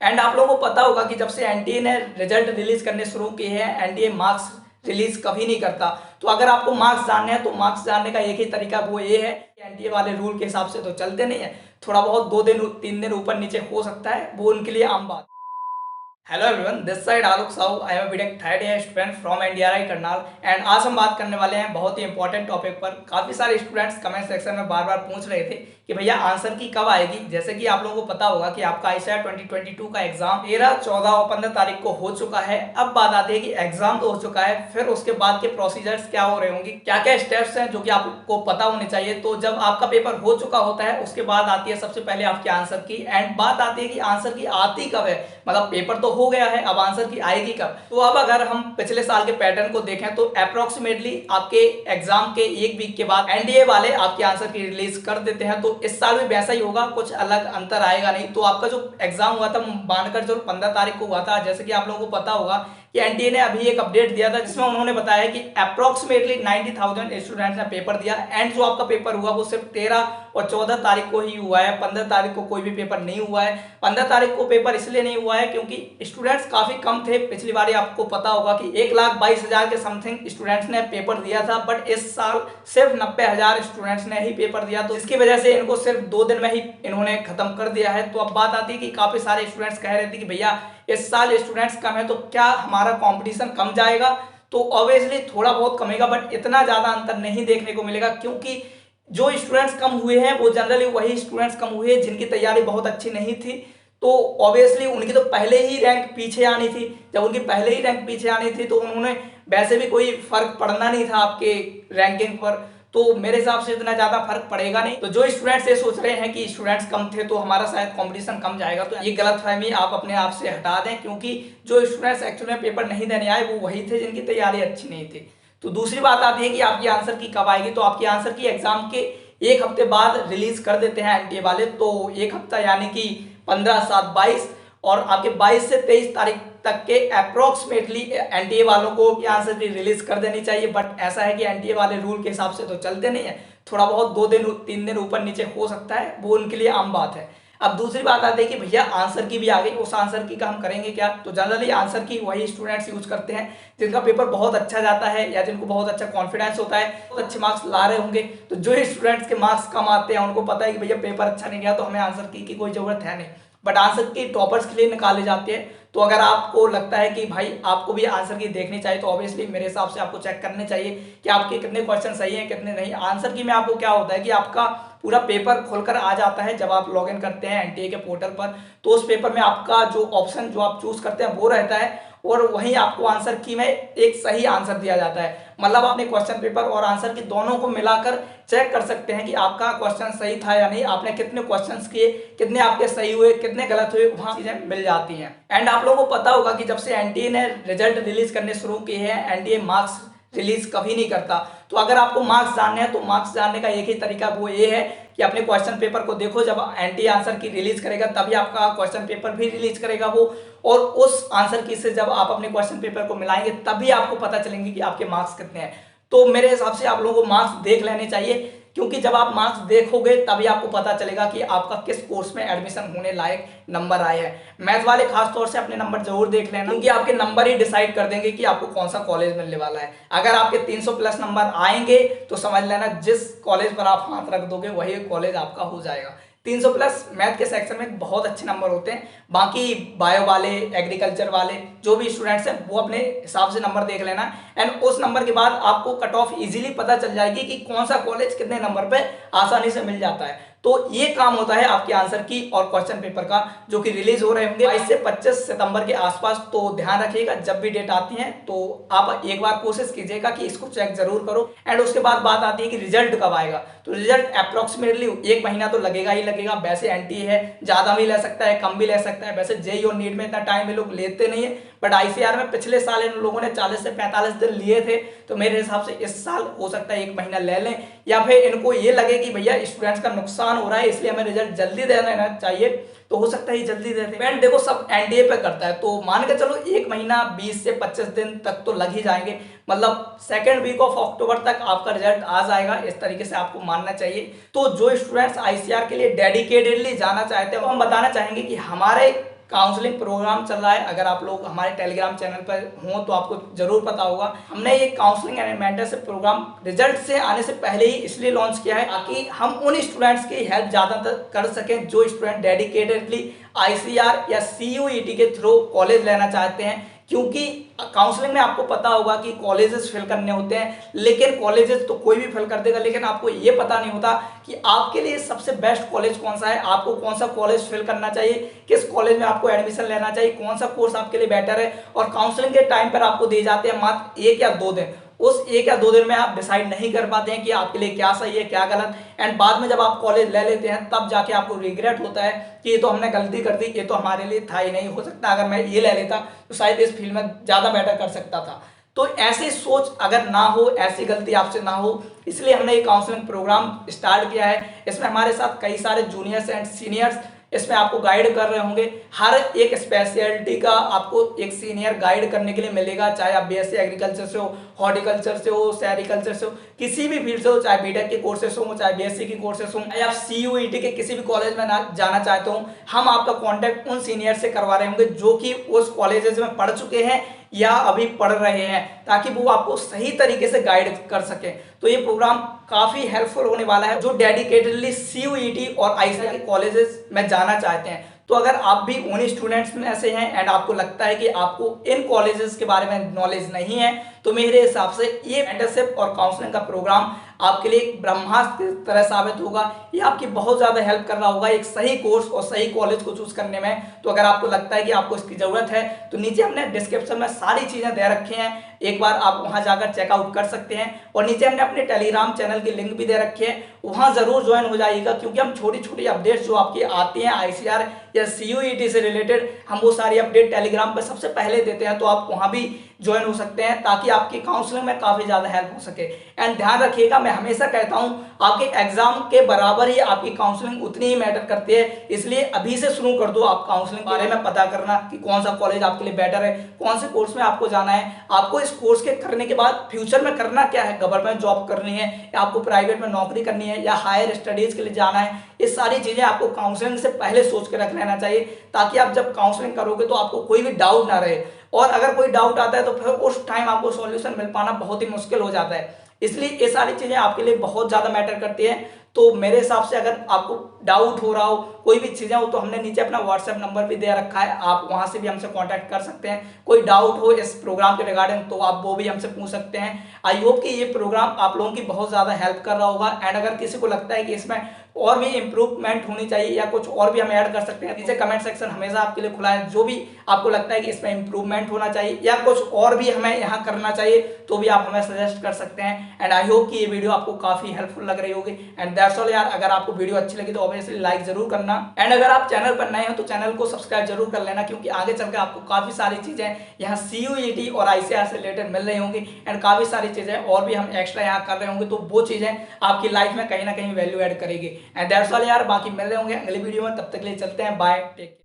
And आप लोगों को पता होगा कि जब से एनटीए ने रिजल्ट रिलीज करने शुरू किए हैं, एनटीए मार्क्स रिलीज कभी नहीं करता। तो अगर आपको मार्क्स जानने हैं तो मार्क्स जानने का एक ही तरीका वो ये है कि एनटीए वाले रूल के हिसाब से तो चलते नहीं है, थोड़ा बहुत 2 दिन 3 दिन ऊपर नीचे हो सकता है, वो उनके लिए आम बात। Hello everyone, this side Alok Sahu. I am B Tech third year student from NDRI Karnal. And आज हम बात करने वाले हैं बहुत ही इंपॉर्टेंट टॉपिक पर। काफी सारे स्टूडेंट्स कमेंट सेक्शन में बार बार पूछ रहे थे कि भैया आंसर की कब आएगी। जैसे कि आप लोगों को पता होगा कि आपका आईसीआर 2022 का एग्जाम 13, 14 और 15 तारीख को हो चुका है। अब बात आती है कि एग्जाम तो हो चुका है, फिर उसके बाद के प्रोसीजर्स क्या हो रहे होंगे, क्या क्या स्टेप्स हैं जो कि आपको पता होने चाहिए। तो जब आपका पेपर हो चुका होता है उसके बाद आती है सबसे पहले आपके आंसर की। एंड बात आती है कि आंसर की आती कब है, मतलब पेपर तो हो गया है, अब आंसर की आएगी कब। तो अब अगर हम पिछले साल के पैटर्न को देखें तो अप्रोक्सीमेटली आपके एग्जाम के 1 वीक के बाद एनडीए वाले आपके आंसर की रिलीज कर देते हैं। तो इस साल भी वैसा ही होगा, कुछ अलग अंतर आएगा नहीं। तो आपका जो एग्जाम हुआ था मानकर जो 15 तारीख को हुआ था, जैसे कि आप लोगों को पता होगा कि एनटीए ने अभी एक अपडेट दिया था जिसमें उन्होंने बताया कि अप्रोक्सीमेटली 90,000 स्टूडेंट्स ने पेपर दिया। एंड जो आपका पेपर हुआ वो सिर्फ 13 और 14 तारीख को ही हुआ है, 15 तारीख को कोई भी पेपर नहीं हुआ है। 15 तारीख को पेपर इसलिए नहीं हुआ है क्योंकि स्टूडेंट्स काफी कम थे। पिछली बार आपको पता होगा कि 1,22,000 के समथिंग स्टूडेंट्स ने पेपर दिया था, बट इस साल सिर्फ 90,000 स्टूडेंट्स ने ही पेपर दिया। तो इसकी वजह से इनको सिर्फ 2 दिन में ही इन्होंने खत्म कर दिया है। तो अब बात आती है कि काफी सारे स्टूडेंट्स कह रहे थे कि भैया इस साल स्टूडेंट्स कम है तो क्या हमारा कंपटीशन कम जाएगा। तो ऑब्वियसली थोड़ा बहुत कमेगा, बट इतना ज्यादा अंतर नहीं देखने को मिलेगा क्योंकि जो स्टूडेंट्स कम हुए हैं वो जनरली वही स्टूडेंट्स कम हुए हैं जिनकी तैयारी बहुत अच्छी नहीं थी। तो ऑब्वियसली उनकी तो पहले ही रैंक पीछे आनी थी। जब उनकी पहले ही रैंक पीछे आनी थी तो उन्होंने वैसे भी कोई फर्क पड़ना नहीं था आपके रैंकिंग पर। तो मेरे हिसाब से इतना ज्यादा फर्क पड़ेगा नहीं। तो जो स्टूडेंट्स ये सोच रहे हैं कि स्टूडेंट्स कम थे तो हमारा शायद कंपटीशन कम जाएगा, तो ये गलतफहमी आप अपने आप से हटा दें क्योंकि जो स्टूडेंट्स एक्चुअल में पेपर नहीं देने आए वो वही थे जिनकी तैयारी अच्छी नहीं थी। तो दूसरी बात आती है कि आपकी आंसर की कब आएगी। तो आपकी आंसर की एग्जाम के 1 हफ्ते बाद रिलीज कर देते हैं एनटीए वाले। तो 1 हफ्ता यानी कि 15/7/22 और आपके 22 से 23 तारीख तक के अप्रोक्सीमेटली एनटीए वालों को आंसर की रिलीज कर देनी चाहिए। बट ऐसा है कि एनटीए वाले रूल के हिसाब से तो चलते नहीं है, थोड़ा बहुत 2 दिन 3 दिन ऊपर नीचे हो सकता है, वो उनके लिए आम बात है। अब दूसरी बात आती है कि भैया आंसर की भी आ गई, उस आंसर की का हम करेंगे क्या। तो जनरली आंसर की वही स्टूडेंट्स यूज करते हैं जिनका पेपर बहुत अच्छा जाता है या जिनको बहुत अच्छा कॉन्फिडेंस होता है, बहुत अच्छे मार्क्स ला रहे होंगे। तो जो स्टूडेंट्स के मार्क्स कम आते हैं उनको पता है कि भैया पेपर अच्छा नहीं गया तो हमें आंसर की कोई जरूरत है नहीं, बट आंसर की टॉपर्स के लिए निकाले जाते हैं। तो अगर आपको लगता है कि भाई आपको भी आंसर की देखनी चाहिए तो ऑब्वियसली मेरे हिसाब से आपको चेक करने चाहिए कि आपके कितने क्वेश्चन सही हैं कितने नहीं। आंसर की में आपको क्या होता है कि आपका पूरा पेपर खोलकर आ जाता है जब आप लॉगिन करते हैं एनटीए के पोर्टल पर। तो उस पेपर में आपका जो ऑप्शन जो आप चूज करते हैं वो रहता है और वहीं आपको आंसर की में एक सही आंसर दिया जाता है। मतलब आपने क्वेश्चन पेपर और आंसर की दोनों को मिलाकर चेक कर सकते हैं कि आपका क्वेश्चन सही था या नहीं, आपने कितने क्वेश्चंस किए, कितने आपके सही हुए, कितने गलत हुए, वहां चीजें मिल जाती हैं। एंड आप लोगों को पता होगा कि जब से एनटीए ने रिजल्ट रिलीज करने शुरू किए हैं, एनटीए मार्क्स रिलीज कभी नहीं करता। तो अगर आपको मार्क्स जानने हैं तो मार्क्स जानने का एक ही तरीका वो ये है कि अपने क्वेश्चन पेपर को देखो। जब एनटीए आंसर की रिलीज करेगा तभी आपका क्वेश्चन पेपर भी रिलीज करेगा वो, और उस आंसर की से जब आप अपने क्वेश्चन पेपर को मिलाएंगे तभी आपको पता चलेंगे कि आपके मार्क्स कितने हैं। तो मेरे हिसाब से आप लोगों को मार्क्स देख लेने चाहिए क्योंकि जब आप मार्क्स देखोगे तभी आपको पता चलेगा कि आपका किस कोर्स में एडमिशन होने लायक नंबर आए हैं। मैथ वाले खास तौर से अपने नंबर जरूर देख लेना क्योंकि आपके नंबर ही डिसाइड कर देंगे कि आपको कौन सा कॉलेज मिलने वाला है। अगर आपके 300 प्लस नंबर आएंगे तो समझ लेना जिस कॉलेज पर आप हाथ रख दोगे वही कॉलेज आपका हो जाएगा। 300 प्लस मैथ के सेक्शन में बहुत अच्छे नंबर होते हैं। बाकी बायो वाले, एग्रीकल्चर वाले जो भी स्टूडेंट्स हैं वो अपने हिसाब से नंबर देख लेना। एंड उस नंबर के बाद आपको कट ऑफ इजीली पता चल जाएगी कि कौन सा कॉलेज कितने नंबर पे आसानी से मिल जाता है। तो ये काम होता है आपके आंसर की और क्वेश्चन पेपर का जो कि रिलीज हो रहे होंगे 22 से 25 सितंबर के आसपास। तो ध्यान रखिएगा जब भी डेट आती है तो आप एक बार कोशिश कीजिएगा कि इसको चेक जरूर करो। एंड उसके बाद बात आती है कि रिजल्ट कब आएगा। तो रिजल्ट अप्रोक्सीमेटली 1 महीना तो लगेगा ही लगेगा। वैसे एनटीए है, ज्यादा भी ले सकता है, कम भी ले सकता है। वैसे जेईई और नीट में इतना टाइम ये लोग लेते नहीं है, बट आईसीआर में पिछले साल इन लोगों ने 40 से 45 दिन लिए थे। तो मेरे हिसाब से इस साल हो सकता है 1 महीना ले लें, या फिर इनको ये लगे कि भैया स्टूडेंट्स का नुकसान हो रहा है इसलिए हमें रिजल्ट जल्दी दे देना चाहिए, तो हो सकता है ये जल्दी दे दें। फ्रेंड देखो सब एनडीए पे करता है, तो मान के चलो 1 महीना 20 से 25 दिन तक तो लग ही जाएंगे। मतलब सेकेंड वीक ऑफ अक्टूबर तक आपका रिजल्ट आ जाएगा, इस तरीके से आपको मानना चाहिए। तो जो स्टूडेंट्स आईसीआर के लिए डेडिकेटेडली जाना चाहते हैं हम बताना चाहेंगे कि हमारे काउंसलिंग प्रोग्राम चल रहा है। अगर आप लोग हमारे टेलीग्राम चैनल पर हों तो आपको जरूर पता होगा। हमने ये counselling and mentorship programme result से आने से पहले ही इसलिए लॉन्च किया है ताकि हम उन स्टूडेंट्स की हेल्प ज़्यादातर कर सकें जो स्टूडेंट डेडिकेटेडली ICAR या CUET के थ्रू कॉलेज लेना चाहते हैं। क्योंकि काउंसलिंग में आपको पता होगा कि कॉलेजेस फिल करने होते हैं, लेकिन कॉलेजेस तो कोई भी फिल कर देगा, लेकिन आपको ये पता नहीं होता कि आपके लिए सबसे बेस्ट कॉलेज कौन सा है, आपको कौन सा कॉलेज फिल करना चाहिए, किस कॉलेज में आपको एडमिशन लेना चाहिए, कौन सा कोर्स आपके लिए बेटर है। और काउंसलिंग के टाइम पर आपको दिए जाते हैं मात्र 1 या 2 दिन। उस 1 या 2 दिन में आप डिसाइड नहीं कर पाते हैं कि आपके लिए क्या सही है क्या गलत, एंड बाद में जब आप कॉलेज ले लेते हैं तब जाके आपको रिग्रेट होता है कि ये तो हमने गलती कर दी, ये तो हमारे लिए था ही नहीं, हो सकता अगर मैं ये ले लेता तो शायद इस फील्ड में ज़्यादा बेटर कर सकता था। तो ऐसी सोच अगर ना हो, ऐसी गलती आपसे ना हो, इसलिए हमने ये काउंसलिंग प्रोग्राम स्टार्ट किया है। इसमें हमारे साथ कई सारे जूनियर्स एंड सीनियर्स इसमें आपको गाइड कर रहे होंगे। हर एक स्पेशलिटी का आपको एक सीनियर गाइड करने के लिए मिलेगा, चाहे आप BSc एग्रीकल्चर से हो, हॉर्टिकल्चर से हो, सेरिकल्चर से हो, किसी भी फील्ड से हो, चाहे बीटेक के कोर्सेस हो, चाहे BSc के कोर्सेस हो, या आप CUET के किसी भी कॉलेज में जाना चाहते हो, हम आपका कॉन्टैक्ट उन सीनियर से करवा रहे होंगे जो कि उस कॉलेजेस में पढ़ चुके हैं या अभी पढ़ रहे हैं, ताकि वो आपको सही तरीके से गाइड कर सके। तो ये प्रोग्राम काफी हेल्पफुल होने वाला है जो डेडिकेटेडली CUET और ICAR के कॉलेजेस में जाना चाहते हैं। तो अगर आप भी उन स्टूडेंट्स में से हैं एंड आपको लगता है कि आपको इन कॉलेजेस के बारे में नॉलेज नहीं है, तो मेरे हिसाब से ये मेंटरशिप और काउंसलिंग का प्रोग्राम आपके लिए एक ब्रह्मास्त्र की तरह साबित होगा। ये आपकी बहुत ज़्यादा हेल्प कर रहा होगा एक सही कोर्स और सही कॉलेज को चूज करने में। तो अगर आपको लगता है कि आपको इसकी ज़रूरत है तो नीचे हमने डिस्क्रिप्शन में सारी चीज़ें दे रखी हैं, एक बार आप वहां जाकर चेकआउट कर सकते हैं। और नीचे हमने अपने टेलीग्राम चैनल की लिंक भी दे रखी है, वहां जरूर ज्वाइन हो जाइएगा, क्योंकि हम छोटी छोटी अपडेट्स जो आपकी आती हैं ICAR या CUET से रिलेटेड, हम वो सारी अपडेट टेलीग्राम पर सबसे पहले देते हैं। तो आप वहां भी ज्वाइन हो सकते हैं ताकि आपकी काउंसलिंग में काफ़ी ज़्यादा हेल्प हो सके। एंड ध्यान रखिएगा, मैं हमेशा कहता हूं आपके एग्जाम के बराबर ही आपकी काउंसलिंग उतनी ही मैटर करती है, इसलिए अभी से शुरू कर दो आप काउंसलिंग के बारे में पता करना कि कौन सा कॉलेज आपके लिए बेटर है, कौन से कोर्स में आपको जाना है, आपको इस कोर्स के करने के बाद फ्यूचर में करना क्या है, गवर्नमेंट जॉब करनी है या आपको प्राइवेट में नौकरी करनी है या हायर स्टडीज के लिए जाना है। ये सारी चीज़ें आपको काउंसलिंग से पहले सोच के रख लेना चाहिए, ताकि आप जब काउंसलिंग करोगे तो आपको कोई भी डाउट ना रहे, और अगर कोई डाउट आता है तो फिर उस टाइम आपको सॉल्यूशन मिल पाना बहुत ही मुश्किल हो जाता है। इसलिए ये सारी चीज़ें आपके लिए बहुत ज़्यादा मैटर करती है। तो मेरे हिसाब से अगर आपको डाउट हो रहा हो, कोई भी चीज़ें हो, तो हमने नीचे अपना WhatsApp नंबर भी दे रखा है, आप वहां से भी हमसे कांटेक्ट कर सकते हैं। कोई डाउट हो इस प्रोग्राम के रिगार्डिंग तो आप वो भी हमसे पूछ सकते हैं। आई होप कि ये प्रोग्राम आप लोगों की बहुत ज़्यादा हेल्प कर रहा होगा। एंड अगर किसी को लगता है कि इसमें और भी इम्प्रूवमेंट होनी चाहिए या कुछ और भी हम ऐड कर सकते हैं, नीचे कमेंट सेक्शन हमेशा आपके लिए खुला है। जो भी आपको लगता है कि इसमें इम्प्रूवमेंट होना चाहिए या कुछ और भी हमें यहाँ करना चाहिए, तो भी आप हमें सजेस्ट कर सकते हैं। एंड आई होप कि ये वीडियो आपको काफी हेल्पफुल लग रही होगी। एंड दैट्स ऑल यार, अगर आपको वीडियो अच्छी लगी तो ऑब्वियसली लाइक जरूर करना। एंड अगर आप चैनल पर नए हो तो चैनल को सब्सक्राइब जरूर कर लेना, क्योंकि आगे चलकर आपको काफी सारी चीजें यहाँ CUET और ICAR से रिलेटेड मिल रही होंगी। एंड काफी सारी चीजें और भी हम एक्स्ट्रा यहाँ कर रहे होंगे, तो वो चीजें आपकी लाइफ में कहीं ना कहीं वैल्यू ऐड करेगी। एंड दैट्स ऑल यार, बाकी मिल रहे होंगे अगली वीडियो में, तब तक के लिए चलते हैं, बाय, टेक केयर।